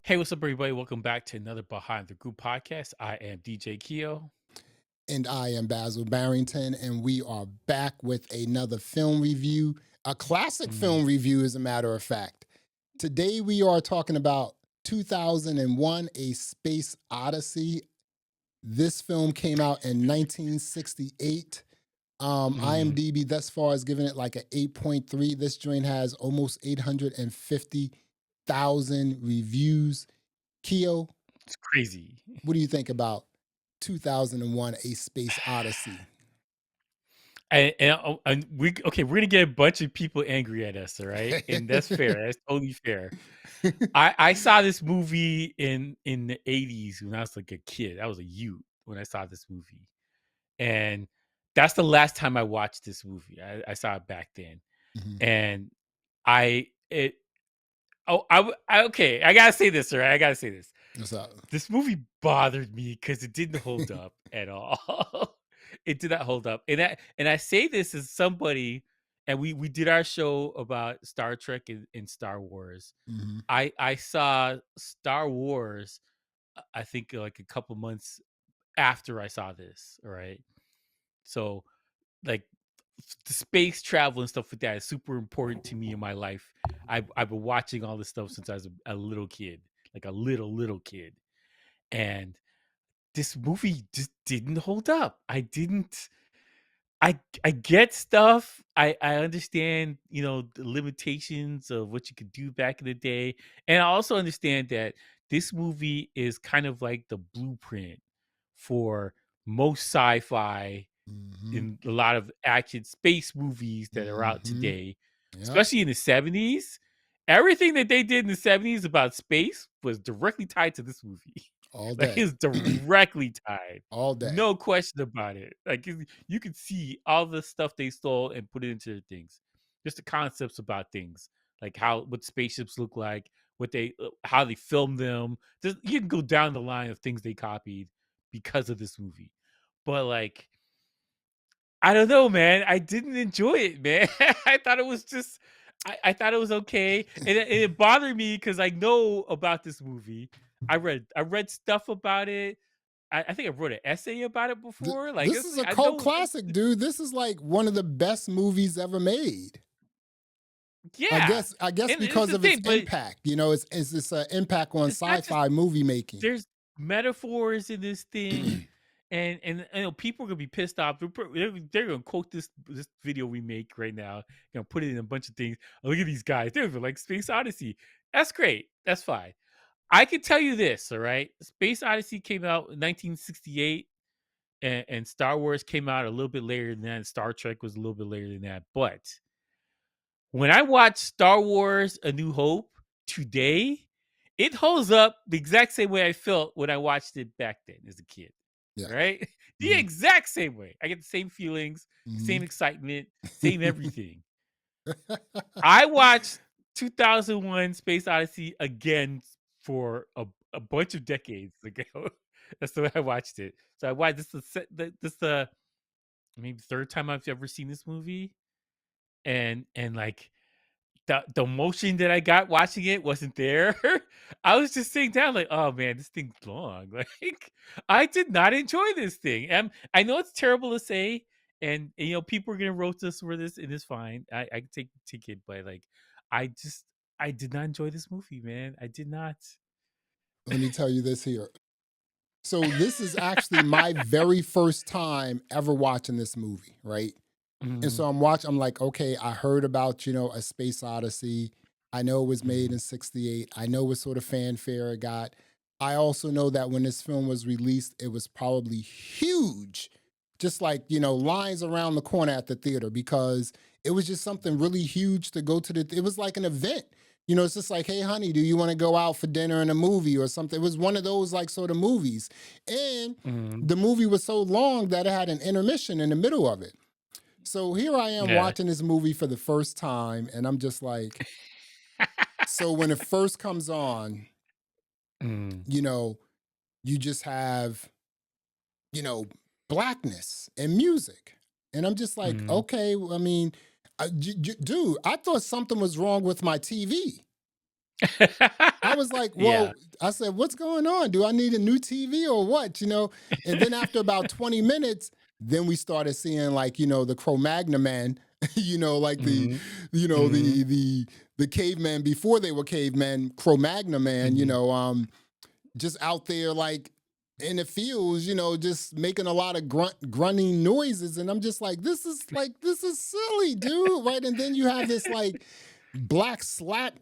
Hey, what's up, everybody? Welcome back to another Behind the Group podcast. I am DJ Keo. And I am Basil Barrington, and we are back with another film review, a classic Mm, film review, as a matter of fact. Today we are talking about 2001 A Space Odyssey. This film came out in 1968. mm. IMDb thus far has given it like an 8.3. This joint has almost 850,000 reviews. Keo, It's crazy. what do you think about 2001 A Space Odyssey? We're gonna get a bunch of people angry at us, all right? And that's fair. That's totally fair. I saw this movie in the 80s when I was like a kid. I was a youth when I saw this movie. And that's the last time I watched this movie. I saw it back then. Mhm. And I it oh I, w- I okay, I gotta say this, all right? I gotta say this. What's up? This movie bothered me because it didn't hold up at all. It did not hold up, and I say this as somebody, and we did our show about Star Trek and Star Wars. Mhm. I saw Star Wars, I think, like, a couple months after I saw this, all right? So, like, the space travel and stuff like that is super important to me in my life. I've been watching all this stuff since I was a little kid, like a little kid, and this movie just didn't hold up. I get stuff. I understand, the limitations of what you could do back in the day. And I also understand that this movie is kind of like the blueprint for most sci-fi Mhm. in a lot of action space movies that are out Mhm. today, Yep. especially in the 70s. Everything that they did in the 70s about space was directly tied to this movie. All Like, day. it's directly tied. All day. No question about it. Like, you could see all the stuff they stole and put it into their things. Just the concepts about things, like what spaceships look like, how they film them. You can go down the line of things they copied because of this movie. But, like, I don't know, man. I didn't enjoy it, man. I thought it was just I thought it was okay. And it bothered me because I know about this movie. I read stuff about it. I think I wrote an essay about it before. Like, This it's is like a I cult know classic, dude. This is like one of the best movies ever made. I yeah. guess I guess And it's because the of its thing, but impact. It's this impact on it's not just sci-fi movie making. there's metaphors in this thing, and people are gonna be pissed off. They're gonna quote this video we make right now, gonna put it in a bunch of things. Oh, look at these guys, they're like Space Odyssey. That's great. That's fine. I can tell you this, all right. Space Odyssey came out in 1968, and Star Wars came out a little bit later than that. And Star Trek was a little bit later than that. But when I watch Star Wars A New Hope today, it holds up the exact same way I felt when I watched it back then as a kid. Yeah. Right? The Mhm. exact same way. I get the same feelings, Mhm. same excitement, same everything. I watched 2001 Space Odyssey again for a bunch of decades ago. That's the way I watched it. So I watched this the maybe third time I've ever seen this movie, and like the emotion that I got watching it wasn't there. I was just sitting down like, "Oh, man, this thing's long." Like, I did not enjoy this thing. I know it's terrible to say, and people are gonna roast us for this, and it's fine. I can take it, but, like, I just I did not enjoy this movie, man. I did not. Let me tell you this here. So this is actually my very first time ever watching this movie, right? And Mhm, so I'm like, okay, I heard about, A Space Odyssey. I know it was made mhm, in 68. I know what sort of fanfare it got. I also know that when this film was released, it was probably huge. Just like, lines around the corner at the theater because it was just something really huge to go to it was like an event. It's just like, hey, honey, do you want to go out for dinner and a movie or something? It was one of those like sort of movies. And mhm. the movie was so long that it had an intermission in the middle of it. So here I am Yeah. watching this movie for the first time, and I'm just like, so when it first comes on, Mm, you know, you just have, you know, blackness and music. And I'm just like, mhm. okay, dude, I thought something was wrong with my TV. I was like, Yeah. well, I said, what's going on? Do I need a new TV or what? And then after about 20 minutes, then we started seeing like, the Cro-Magnon man, like Mhm. you know, Mhm. the the the cavemen before they were cavemen, Cro-Magnon man, Mhm. just out there like in the fields, just making a lot of grunting noises. And I'm just this is silly, dude. Right. And then you have this like black slat,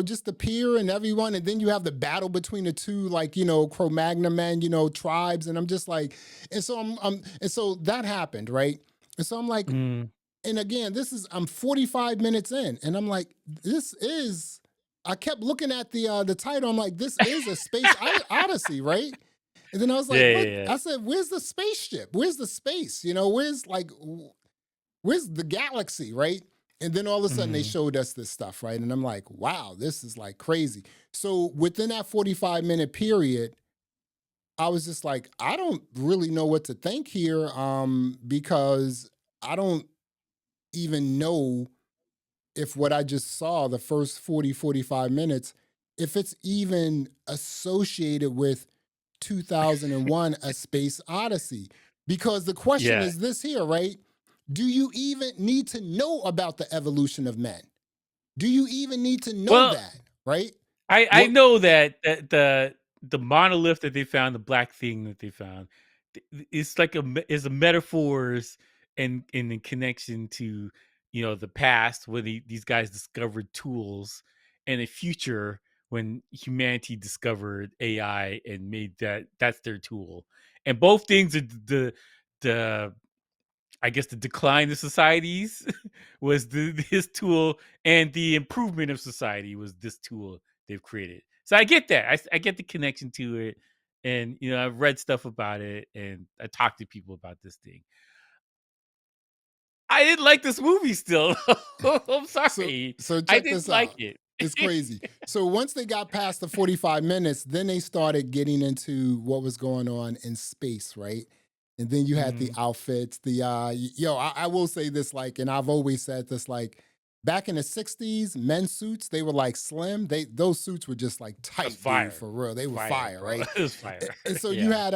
just appear and everyone. And then you have the battle between the two, like, Cro-Magnon men, tribes. And I'm just like, and so and so that happened. Right. And so I'm like, Mhm. and again, I'm 45 minutes in, and I'm like, this is. I kept looking at the title. I'm like, this is a space odyssey, right? And then I was Yeah, like, what? yeah, yeah. I said, where's the spaceship? Where's the space? Where's the galaxy, right? And then all of a sudden they Mhm. showed us this stuff, right? And I'm like, wow, this is like crazy. So within that 45-minute period, I was just like, I don't really know what to think here, because I don't even know if what I just saw the first 40, 45 minutes, if it's even associated with 2001 A Space Odyssey. Because the question Yeah. is this here, right? Do you even need to know about the evolution of men? Do you even need to know Well, that, right? I What know that the monolith that they found, the black thing that they found, it's like is a metaphors and in connection to the past when these guys discovered tools, and the future when humanity discovered AI and made that's their tool, and both things are the I guess the decline of societies was his tool, and the improvement of society was this tool they've created. So I get that. I get the connection to it, and I've read stuff about it, and I talked to people about this thing. I didn't like this movie. Still, I'm so sorry. so I check didn't this like out. it. It's crazy. So once they got past the 45 minutes, then they started getting into what was going on in space, right? And then you had the Mhm. outfits, I will say this, like, and I've always said this, like, back in the 60s, men's suits, they were like slim. Those suits were just like That's tight, dude, fire, for real. They were fire, fire, bro. right? It's fire. And so you Yeah. had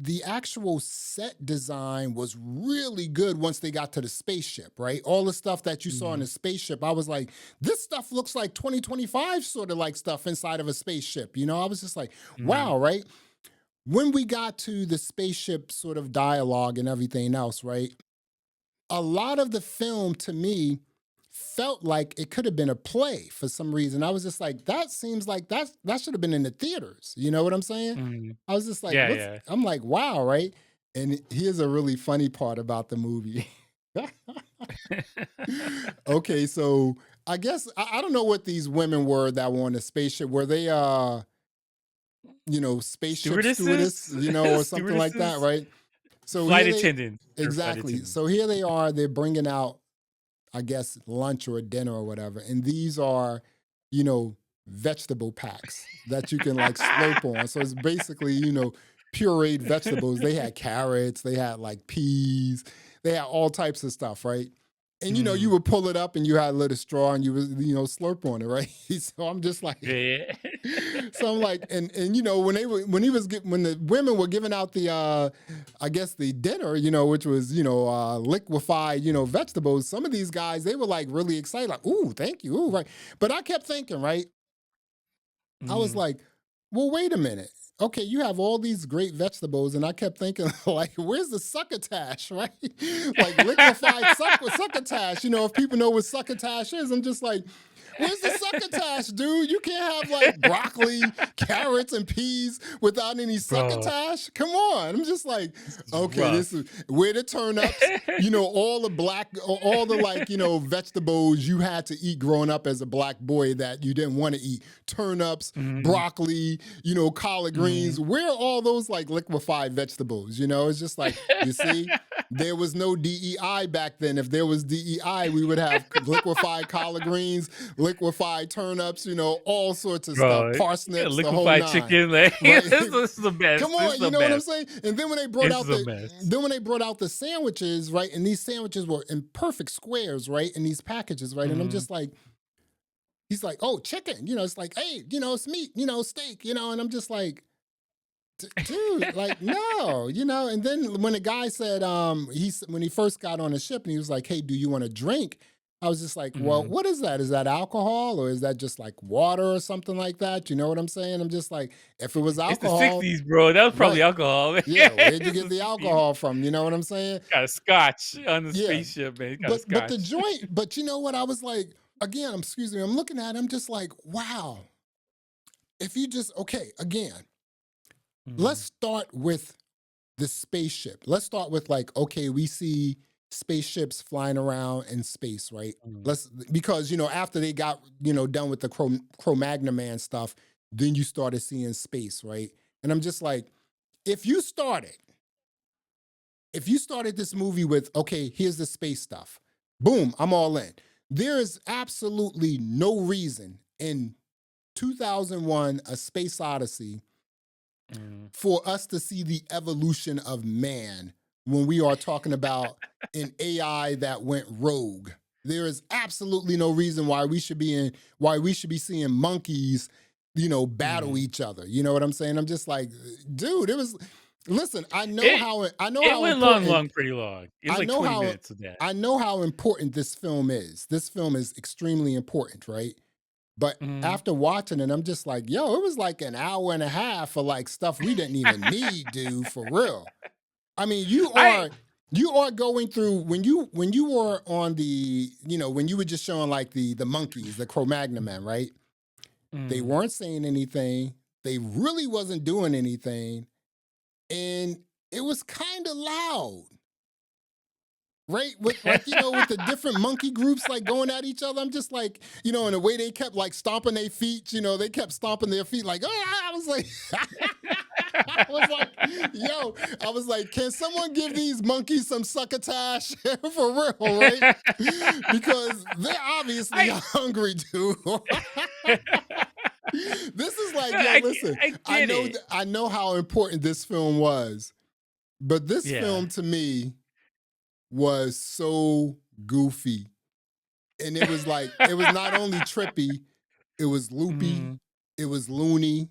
the actual set design was really good once they got to the spaceship, right? All the stuff that you saw in the Mhm. spaceship, I was like, this stuff looks like 2025 sort of like stuff inside of a spaceship. I was just like, Mhm. wow, right? When we got to the spaceship sort of dialogue and everything else, right? A lot of the film to me felt like it could have been a play for some reason. I was just like, that seems like that should have been in the theaters. You know what I'm saying? Mhm. I was just like, Yeah, yeah. I'm like, wow, right? And here's a really funny part about the movie. Okay, so I guess I don't know what these women were that were on the spaceship. Were they spaceship stewardess, Stewardesses, or something like that, stewardesses, right? So flight here they attendants. They're flight exactly. attendants. So here they are, they're bringing out, I guess, lunch or dinner or whatever. And these are, you know, vegetable packs that you can like slurp on. So it's basically, pureed vegetables. They had carrots, they had like peas, they had all types of stuff, right? And you Mm. would pull it up and you had a little straw and you was, slurp on it, right? So I'm just like, Yeah. so I'm like, and when they were when the women were giving out the I guess the dinner, which was liquefied, vegetables. Some of these guys they were like really excited, like, ooh, thank you, ooh, right. But I kept thinking, right? I was Mhm. like, well, wait a minute. Okay, you have all these great vegetables, and I kept thinking, like, where's the succotash, right? Like liquefied succotash. If people know what succotash is, I'm just like, where's the succotash, dude? You can't have like broccoli, carrots, and peas without any Bro, succotash. Come on. I'm just like, this is okay, this rough. is where the turnips, all the all the like, vegetables you had to eat growing up as a black boy that you didn't want to eat. Turnips, Mhm, broccoli, collard greens. mhm. Where are all those like liquefied vegetables? It's just like, you see? There was no DEI back then. If there was DEI, we would have liquefied collard greens, liquefied turnips, all sorts of stuff, Bro, yeah, parsnips, the whole liquefied nine, chicken, like, right? this is a mess, Come this on, is you a know what I'm mess, saying? And then when they brought this out is a mess. the sandwiches, right? And these sandwiches were in perfect squares, right? In these packages, right? And I'm Mhm. just like, he's like, oh, chicken, it's like, hey, it's meat, steak, and I'm just like, dude, like no, and then when the guy said when he first got on the ship and he was like, hey, do you want a drink? I was just like, well, Mhm. what is that? Is that alcohol or is that just like water or something like that? You know what I'm saying? I'm just like, if it was It's the alcohol, '60s, bro, that was probably right. alcohol, man. Yeah, where'd you It's get the the '60s. alcohol from? You know what I'm saying? Got a scotch on the Yeah. spaceship, man, got a But the scotch. joint, but you know what? I was like, again, excuse me, I'm looking at it, I'm just like, wow. If you just okay, again, let's Mhm, start with the spaceship. Let's start with like, okay, we see spaceships flying around in space, right? mhm. Let's because after they got done with the Cro-Magnon man stuff, then you started seeing space, right? And I'm just like, if you started, if you started this movie with, okay, here's the space stuff, boom, I'm all in. There is absolutely no reason in 2001, A Space Odyssey, Mhm. for us to see the evolution of man when we are talking about an AI that went rogue. There is absolutely no reason why we should be seeing monkeys, battle Mhm. each other. You know what I'm saying? I'm just like, dude, it was listen, It I know it how went important pretty long. It was I like know 20 how minutes of that. I know how important this film is. This film is extremely important, right? But Mhm. after watching it, I'm just like, yo, it was like an hour and a half for like stuff we didn't even need, dude, for real. I mean, I you are going through when you were on the, when you were just showing like the monkeys, the Cro-Magnon man, right? They Mhm. weren't saying anything. They really wasn't doing anything. And it was kind of loud. Right, with like with the different monkey groups like going at each other, I'm just like and the way they kept like stomping their feet, they kept stomping their feet like, I was like, I was like, yo, I was like, can someone give these monkeys some succotash for real, right? Because they're obviously I hungry, dude. This is No, like, yo, listen, I get it. I know how important this film was, but this Yeah. film to me was so goofy. And it was like, it was not only trippy, it was loopy, Mhm. it was loony.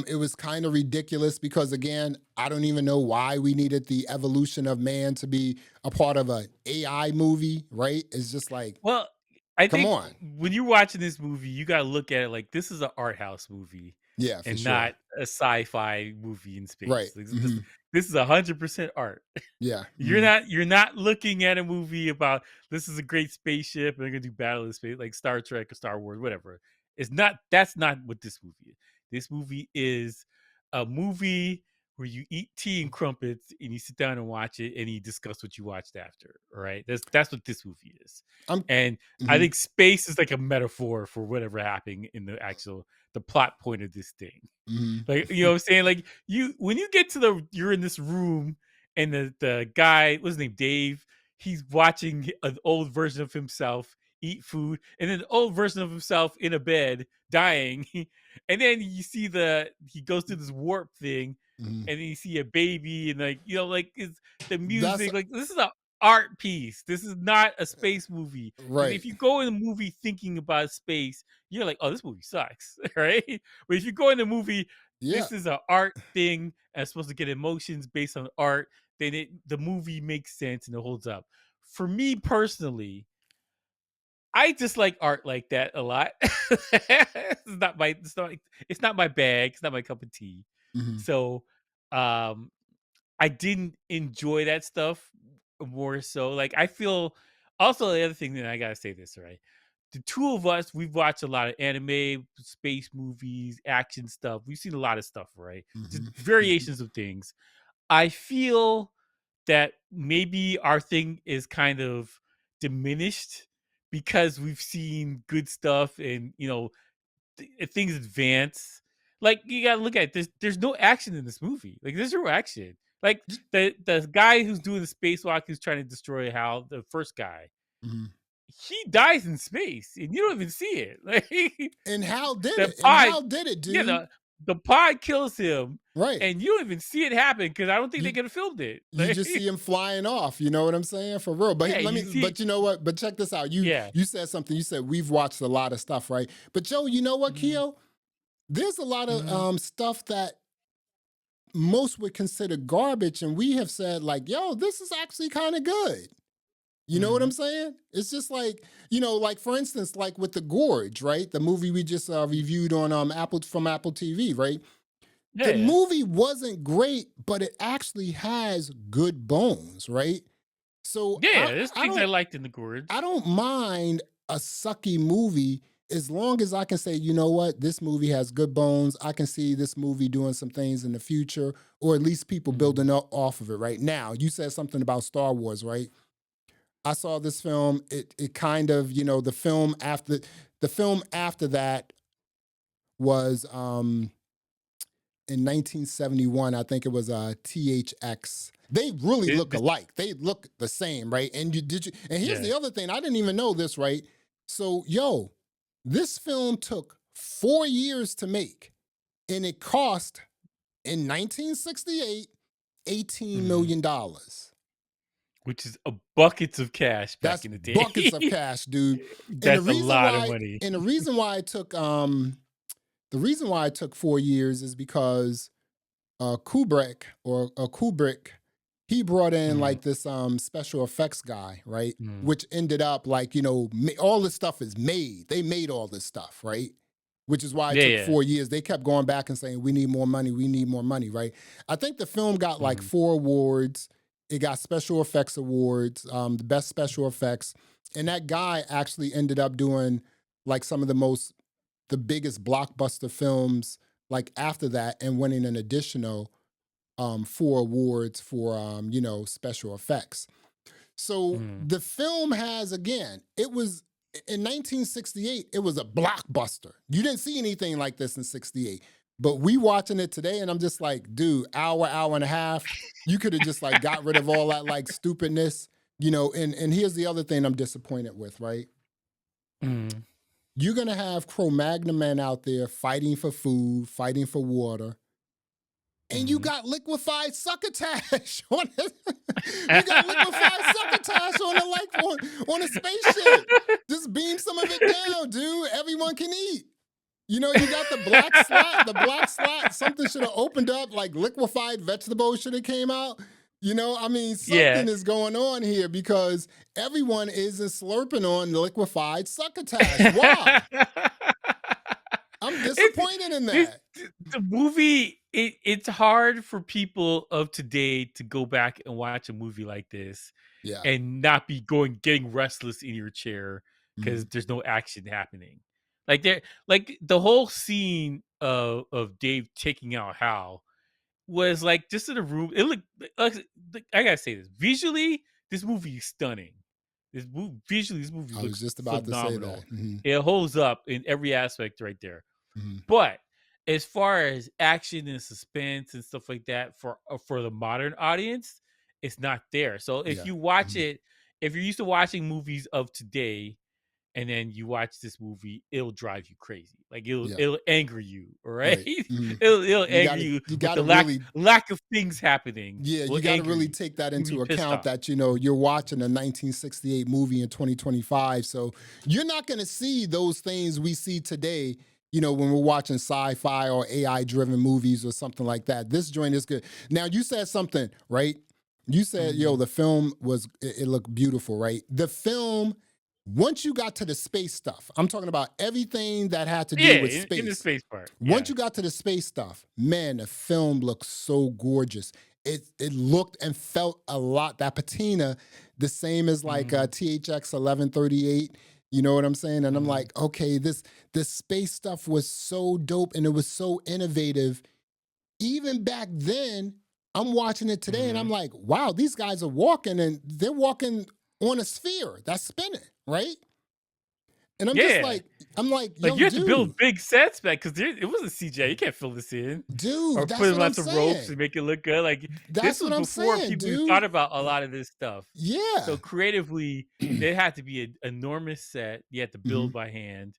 It was kind of ridiculous because again, I don't even know why we needed the evolution of man to be a part of an AI movie, right? It's just like, Well, I come think on. when you're watching this movie, you gotta look at it like this is an art house movie Yeah, for and sure. not a sci-fi movie in Right. space. Like, Hmm. this is 100% art. Yeah. Hmm. You're not looking at a movie about this is a great spaceship and they're gonna do battle in space like Star Trek or Star Wars, whatever. It's not That's not what this movie is. This movie is a movie where you eat tea and crumpets and you sit down and watch it and you discuss what you watched after. All right. That's what this movie is. I'm, And I mhm. think space is like a metaphor for whatever happened in the plot point of this thing. Mhm. Like, you know what I'm saying? Like you when you get to you're in this room and the guy, what's his name, Dave, he's watching an old version of himself eat food, and then the old version of himself in a bed dying. And then you see he goes through this warp thing, Mhm. and then you see a baby, and like, like it's the That's music, like this is a art piece. This is not a space movie. Because right. if you go in the movie thinking about space, you're like, oh, this movie sucks, right? But if you go in the movie, Yeah. this is an art thing and it's supposed to get emotions based on art, then the movie makes sense and it holds up. For me personally, I just like art like that a lot. It's not my bag. It's not my cup of tea. Mhm. So um I didn't enjoy that stuff more so. Like I feel also the other thing that I gotta say this, right? The two of us, we've watched a lot of anime, space movies, action stuff. We've seen a lot of stuff, right? Just Mhm. Mhm. variations of things. I feel that maybe our thing is kind of diminished because we've seen good stuff and things advance. Like, you gotta look at this. There's no action in this movie. Like, there's no action. Like, the guy who's doing the spacewalk who's trying to destroy Hal, the first guy, Mhm. he dies in space, and you don't even see it. Like, And Hal did the it. And pod Hal did it, yeah, dude. the pod kills him, Right. and you don't even see it happen because I don't think they You could have filmed it. you Like, just see him flying off, you know what I'm saying? For real. But yeah, let you me see but you know what? But check this out. You yeah. you said something. You said we've watched a lot of stuff, right? But Joe, you know what, Mhm, Keo? There's a lot of mhm, stuff that most would consider garbage, and we have said, like, yo, this is actually kind of good. You know what I'm mhm. saying? It's just like, like for instance, like with the Gorge, right? The movie we just reviewed on Apple from Apple TV, right? Yeah, The yeah. movie wasn't great, but it actually has good bones, right? So Yeah, I yeah, there's I things I don't liked in The I Gorge. don't mind a sucky movie as long as I can say, you know what, this movie has good bones. I can see this movie doing some things in the future, or at least people Mhm, building up off of it. Right now, you said something about Star Wars, right? I saw this film. It kind of, the film after that was in 1971. I think it was THX. They really look this alike. They look the same, right? And here's yeah. the other thing. I didn't even know this, right? So, yo, this film took 4 years to make, and it cost in 1968 18 Mhm. million dollars. Which is a buckets of cash back That's in the buckets of day. cash, dude. And the That's a reason lot of why money. and the reason why it took the reason why it took 4 years is because Kubrick, he brought in Mhm, like this special effects guy, right? mhm. Which ended up like, all this stuff is made. They made all this stuff, right? Which is why it Yeah, took yeah. 4 years. They kept going back and saying, we need more money, we need more money, right? I think the film got like Mhm, 4 awards. It got special effects awards, the best special effects. And that guy actually ended up doing like some of the biggest blockbuster films like after that, and winning an additional 4 awards for special effects. So mhm. the film has, again, it was in 1968, it was a blockbuster. You didn't see anything like this in 68. But we watching it today, and I'm just like, dude, hour and a half, you could have just like got rid of all that like stupidness, and here's the other thing I'm disappointed with, right? Mhm, You're gonna have Cro-Magnon men out there fighting for food, fighting for water, and you mhm. got liquefied succotash on it. You got liquefied succotash on the like on a spaceship. Just beam some of it down, dude. Everyone can eat. You got the black slot. The black slot. Something should have opened up, like liquefied vegetables should have came out. I mean, Yeah. something is going on here because everyone isn't slurping on liquefied succotash. Why? I'm It's disappointed in this that. the movie, it's hard for people of today to go back and watch a movie like this Yeah. and not be getting restless in your chair because Mhm. there's no action happening. Like the whole scene of Dave taking out Hal was like just in a room. It looked I gotta say this. Visually, this movie is stunning. Visually, this movie I was looks just about to say that. phenomenal. It holds up in every aspect right there. Mhm. But as far as action and suspense and stuff like that for the modern audience, it's not there. So if Yeah. you watch Mhm. it, if you're used to watching movies of today, and then you watch this movie, it'll drive you crazy. Like Yeah. it'll anger you, all right? Right. Mhm. It'll You anger gotta you you with the gotta lack really lack of things happening yeah, will you gotta anger really you. take that You'll be into pissed account off. that, you're watching a 1968 movie in 2025. So you're not gonna see those things we see today, when we're watching sci-fi or AI driven movies or something like that. This joint is good. Now you said something, right? You said, yo, Mhm. the film it looked beautiful, right? The film, once you got to the space stuff, I'm talking about everything that had to do Yeah, with in the space. space part. Once Yeah. you got to the space stuff, man, the film looked so gorgeous. It looked and felt a lot, that patina, the same as like Mhm. THX 1138. You know what I'm saying? And I'm Mhm. like, okay, this space stuff was so dope and it was so innovative. Even back then, I'm watching it today and I'm Mhm. like, wow, these guys are walking and they're walking on a sphere that's spinning, right? And Yeah. I'm like, Like, yo, you have to dude, build big sets back because it wasn't CGI. You can't fill this in or dude, put that's him what on I'm some ropes saying. and make it look good. Like, this That's was what I'm before saying, people even thought dude. about a lot of this stuff. Yeah. So, creatively, there had to be an enormous set. You had to build Mhm. by hand.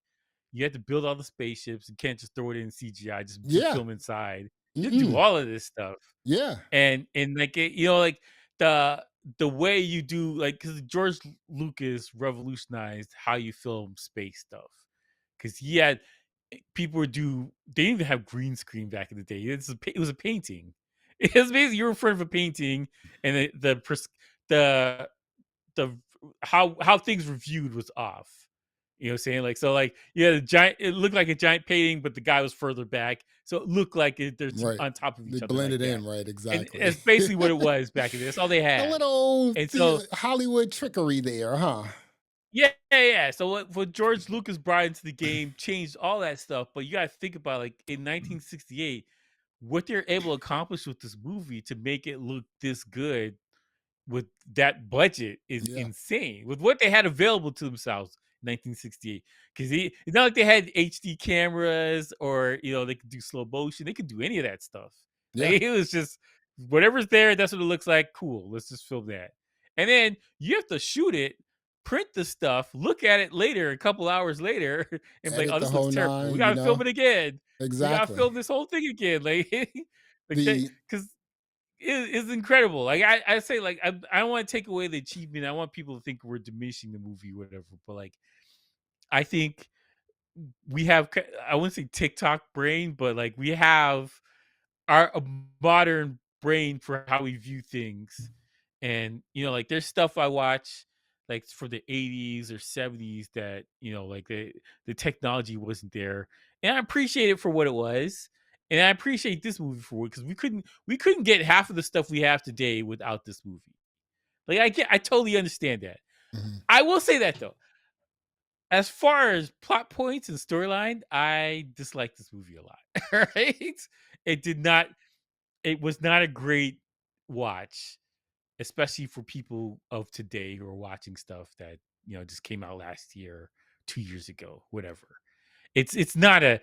You had to build all the spaceships. You can't just throw it in CGI, just Yeah. film inside. You have to do Mm-mm. all of this stuff. Yeah. And like, like, the the way you do, like, because George Lucas revolutionized how you film space stuff. Because he had people would do they didn't even have green screen back in the day. It was a painting. It was basically you're in front of a painting, and the the how things were viewed was off. You know what I'm saying? Like, so, like, yeah, the giant it looked like a giant painting, but the guy was further back. So it looked like they're Right. on top of They each other like blended that. in, right? And Exactly. it's basically what it was back in the day. That's all they A had. little And so Hollywood trickery there, huh? yeah, yeah, yeah. So what George Lucas brought into the game changed all that stuff. But you gotta think about, like, in 1968, what they're able to accomplish with this movie to make it look this good with that budget is Yeah. insane. With what they had available to themselves in 1968, because it's not like they had HD cameras or they could do slow motion. They could do any of that stuff. Like, Yeah. it was just whatever's there. That's what it looks like. Cool. Let's just film that. And then you have to shoot it, print the stuff, look at it later, a couple hours later, and be like, Edit "Oh, the this looks whole terrible. We nine, gotta film it again. We gotta Exactly. film this whole thing again." Like, like that The because it's incredible. Like, I say, like, I don't want to take away the achievement. I want people to think we're diminishing the movie, whatever. But, like, I think we have I wouldn't say TikTok brain, but, like, we have our a modern brain for how we view things. And like, there's stuff I watch, like, for the 80s or 70s that like, the technology wasn't there, and I appreciate it for what it was. And I appreciate this movie for it because we couldn't get half of the stuff we have today without this movie. Like, I totally understand that. Mhm. I will say that, though, as far as plot points and storyline, I dislike this movie a lot. Right? It did not it was not a great watch, especially for people of today who are watching stuff that just came out last year, 2 years ago, whatever. It's not a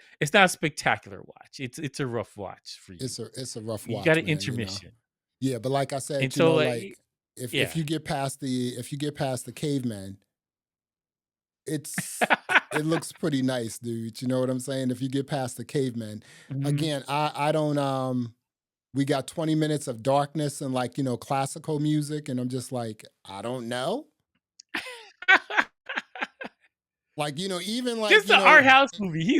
spectacular watch. It's a rough watch for you. It's a rough You got watch, an man. intermission. Yeah, but like I And said, so, like, like if yeah. you get past the caveman, it looks pretty nice, dude. You know what I'm saying? If you get past the caveman. Mhm. Again, I don't we got 20 minutes of darkness and, like, classical music, and I'm just like, I don't know. Like, even like, Just an art house movie.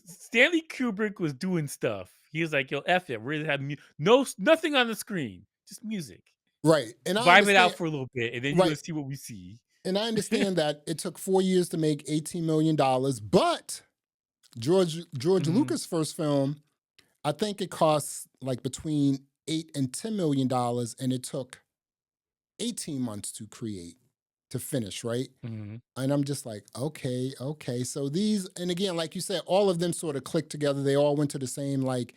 Stanley Kubrick was doing stuff. He was like, "Yo, F it. We're gonna have nothing on the screen, just music. right. And I Vibe it out understand for a little bit, and then you're right. gonna see what we see." And I understand that it took 4 years to make $18 million, but George Mhm, Lucas' first film, I think it costs like between $8 and $10 million, and it took 18 months to create, to finish, right? mhm. And I'm just like, okay, okay. So these, and again, like you said, all of them sort of clicked together. They all went to the same, like,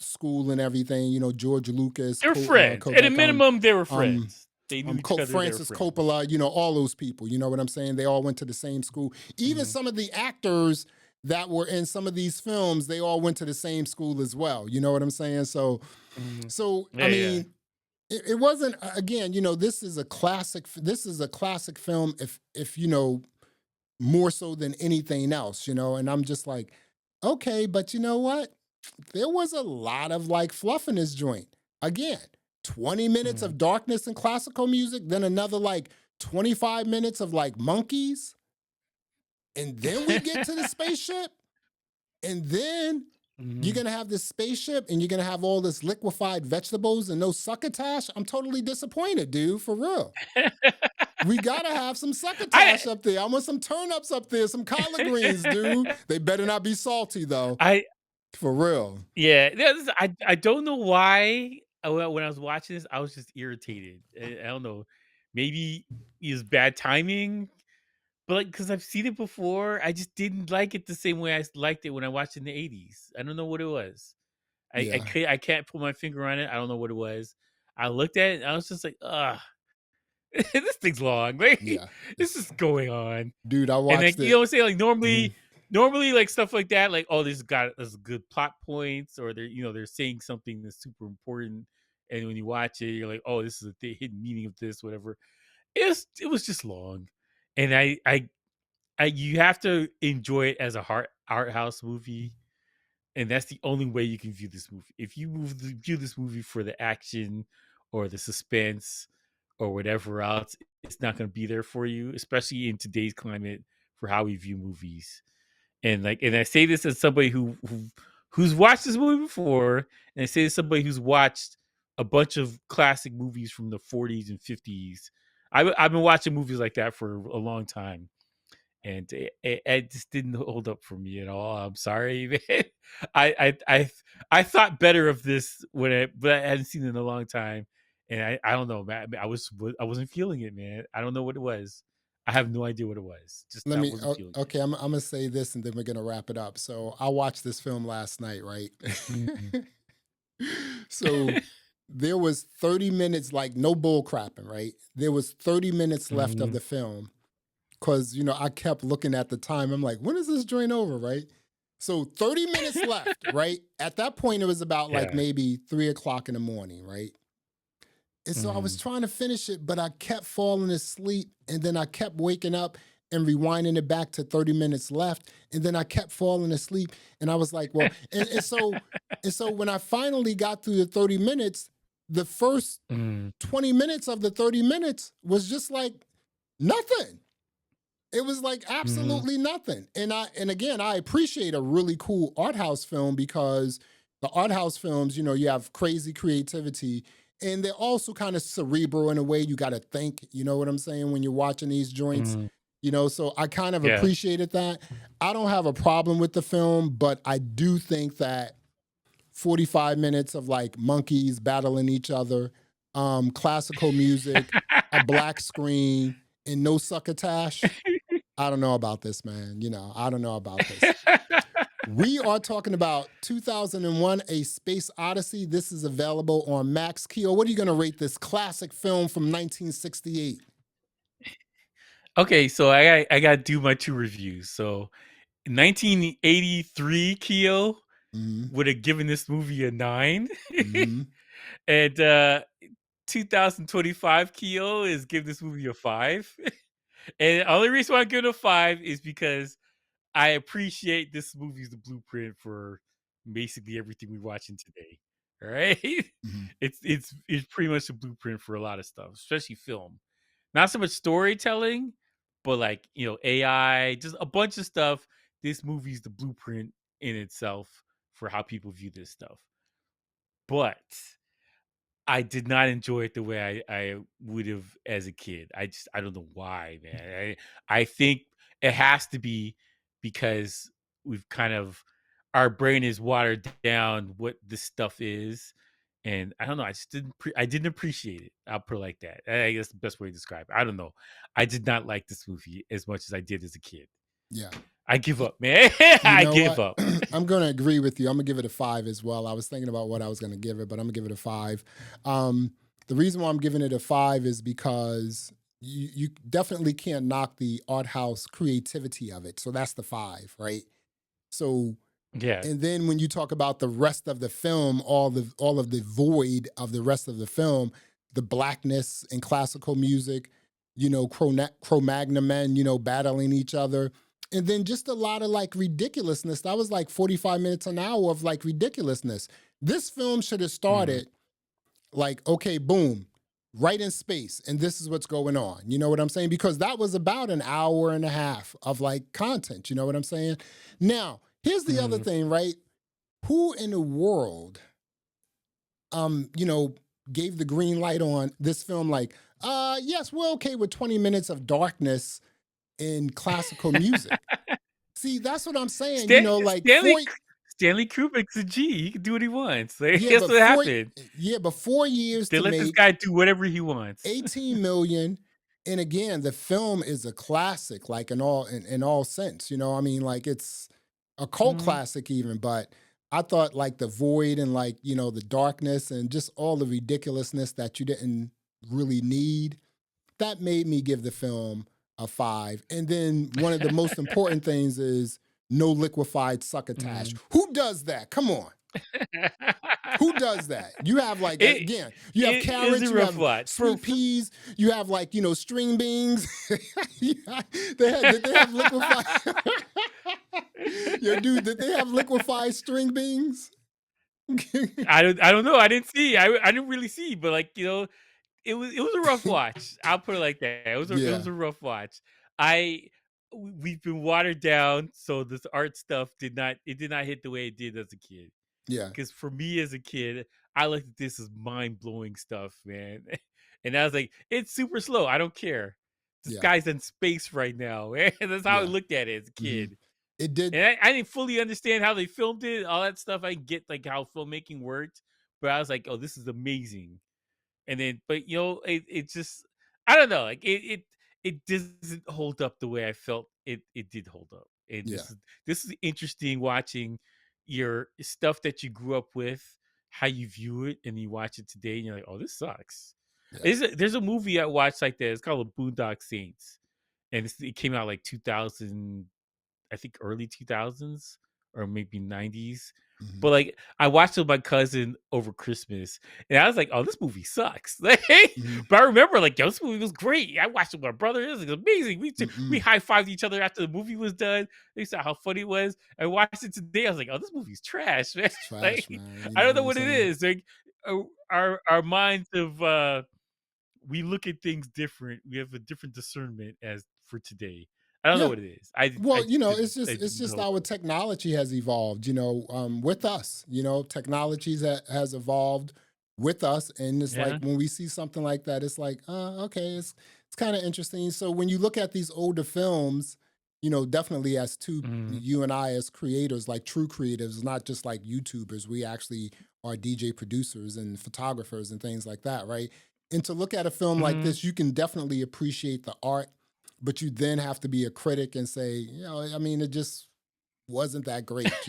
school and everything. George Lucas, They're friends. At a Kodak, minimum, they were um, friends. They knew each other, they were Francis friends. Coppola, all those people. You know what I'm saying? They all went to the same school. Even Mhm, some of the actors that were in some of these films, they all went to the same school as well. You know what I'm saying? So, mhm. so I Yeah, yeah. mean, it wasn't again. This is a classic. This is a classic film. If more so than anything else. And I'm just like, okay, but you know what? There was a lot of like fluff in this joint. Again, 20 minutes Mhm. of darkness and classical music, then another like 25 minutes of like monkeys. And then we get to the spaceship. And then you're Mhm. gonna have this spaceship and you're gonna have all this liquefied vegetables and no succotash. I'm totally disappointed, dude, for real. We gotta have some succotash I up there. I want some turnips up there, some collard greens, dude. They better not be salty though, I for real. yeah, I don't know why, when I was watching this, I was just irritated. I don't know. Maybe it was bad timing, but, like, because 'cause I've seen it before, I just didn't like it the same way liked it when I watched it in the '80s. I don't know what it was. Yeah. I can't put my finger on it. I don't know what it was. I looked at it, and I was just like, "Ugh." This thing's long. Like, Yeah. this is going on. Dude, I And like, watched you it. know what I'm saying? Like Mhm. normally like stuff like that, like, oh, this good plot points, or they're saying something that's super important. And when you watch it, you're like, oh, this is the hidden meaning of this, whatever. It was just long. And I you have to enjoy it as a art house movie, and that's the only way you can view this movie. If you view this movie for the action or the suspense or whatever else, it's not going to be there for you, especially in today's climate for how we view movies. And I say this as somebody who's watched this movie before, and I say this as somebody who's watched a bunch of classic movies from the 40s and 50s. I've been watching movies like that for a long time, and it just didn't hold up for me at all. I'm sorry, man. I thought better of this but I hadn't seen it in a long time, and I don't know, man. I wasn't feeling it, man. I don't know what it was. I have no idea what it was. Just Let I me wasn't feeling it. okay, I'm gonna say this and then we're gonna wrap it up. So I watched this film last night, right? Mhm. So there was 30 minutes, like no bull crapping, right? There was 30 minutes left of Mhm. the film because I kept looking at the time. I'm like, when is this joint over, right? So 30 minutes left, right? At that point, it was about like Yeah. maybe 3 o'clock in the morning, right? And so I was Mhm. trying to finish it, but I kept falling asleep. And then I kept waking up and rewinding it back to 30 minutes left. And then I kept falling asleep. And I was like, well, and so when I finally got through the 30 minutes, the first Mhm. 20 minutes of the 30 minutes was just like nothing. It was like Mhm. absolutely nothing. And again, I appreciate a really cool art house film because the art house films, you have crazy creativity and they're also kind of cerebral in a way you got to think, you know what I'm saying, when you're watching these joints. Mhm. So I kind of Yeah. appreciated that. I don't have a problem with the film, but I do think that 45 minutes of like monkeys battling each other, classical music, a black screen, and no succotash. I don't know about this, man. I don't know about this. We are talking about 2001 A Space Odyssey. This is available on Max. Keo, what are you going to rate this classic film from 1968? Okay, so I got to do my two reviews. So, in 1983, Keo Hmm. would have given this movie a 9. Hmm. And 2025 Keo is giving this movie a 5. And the only reason why I give it a 5 is because I appreciate this movie's the blueprint for basically everything we're watching today. All right. Hmm. It's pretty much a blueprint for a lot of stuff, especially film. Not so much storytelling, but like, AI, just a bunch of stuff. This movie's the blueprint in itself for how people view this stuff. But I did not enjoy it the way I would have as a kid. I don't know why, man. I think it has to be because we've kind of our brain is watered down what this stuff is, and I don't know. I didn't appreciate it. I'll put it like that. I guess the best way to describe it. I don't know. I did not like this movie as much as I did as a kid. Yeah. I give up, man. You I know give what? up. I'm going to agree with you. I'm going to give it a 5 as well. I was thinking about what I was going to give it, but I'm going to give it a 5. The reason why I'm giving it a 5 is because you definitely can't knock the art house creativity of it. So that's the 5, right? So Yeah. and then when you talk about the rest of the film, all of the void of the rest of the film, the blackness and classical music, Cro-Magnon men, battling each other. And then just a lot of like ridiculousness. That was like 45 minutes an hour of like ridiculousness. This film should have Mhm. started like, okay, boom, right in space. And this is what's going on. You know what I'm saying? Because that was about an hour and a half of like content. You know what I'm saying? Now, here's the other Mhm. thing, right? Who in the world, um, you know, gave the green light on this film? Like, yes, we're okay with 20 minutes of darkness in classical music. See, that's what I'm saying. Stan- Like Stanley Stanley Kubrick's a G. He can do what he wants. Like, yeah, guess but what happened? 4 years They to let this make guy do whatever he wants. 18 million. And again, the film is a classic, like in all sense. I mean, like it's a cult Mhm. classic even, but I thought like the void and like, the darkness and just all the ridiculousness that you didn't really need. that made me give the film a 5. And then one of the most important things is no liquefied succotash. Mhm. Who does that? Come on. Who does that? You have like It again, you have it is a carrots, you rough have watch. sweet peas, you have like string beans. Did they have liquefied? Yo, dude, did they have liquefied string beans? I don't know. I didn't see. I didn't really see, but like, it was a rough watch. I'll put it like that. It was Yeah, a rough watch. I we've been watered down, so this art stuff did not hit the way it did as a kid. yeah, Because for me as a kid, I looked at this as mind blowing stuff, man. And I was like, it's super slow. I don't care. This yeah, guy's in space right now, man. That's how I yeah. looked at it as a hmm kid. It did. And I didn't fully understand how they filmed it, all that stuff. I get like how filmmaking worked, but I was like, oh, this is amazing. And then, but it just, I don't know, like it doesn't hold up the way I felt it did hold up. And Yeah, this is interesting watching your stuff that you grew up with, how you view it, and you watch it today, and you're like, oh, this sucks. yeah. There's a movie I watched like that. It's called The Boondock Saints, and it came out like 2000, I think early 2000s or maybe 90s. hmm But like I watched it with my cousin over Christmas, and I was like, "Oh, this movie sucks." hmm But I remember, like, yo, this movie was great. I watched it with my brother. It was like, amazing. We Mm-mm. high fived each other after the movie was done. They saw how funny it was. I watched it today. I was like, "Oh, this movie's trash, man." It's trash, Like, man. You I know don't what know I'm what it saying? is. Like, our minds have we look at things different. We have a different discernment as for today. I don't know Yeah. what it is. I Well, I didn't I it's didn't just hold our up. technology has evolved, with us. Technologies has evolved with us, and it's like Yeah. when we see something like that, it's like, okay, it's kind of interesting. So when you look at these older films, definitely as two, Mhm. you and I as creators, like true creatives, not just like YouTubers. We actually are DJ producers and photographers and things like that, right? And to look at a film like Mhm. this, you can definitely appreciate the art, but you then have to be a critic and say, I mean, it just wasn't that great,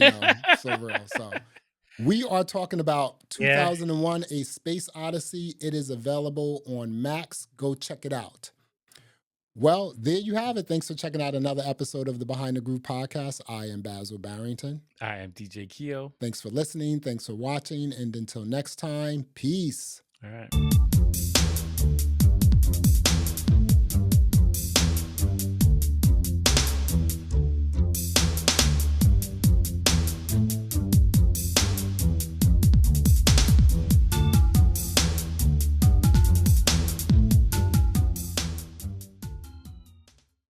so real. So we are talking about Yeah. 2001 A Space Odyssey. It is available on Max. Go check it out. Well, there you have it. Thanks for checking out another episode of the Behind the Groove podcast. I am Basil Barrington. I am DJ Keo. Thanks for listening. Thanks for watching. And until next time, peace. All right.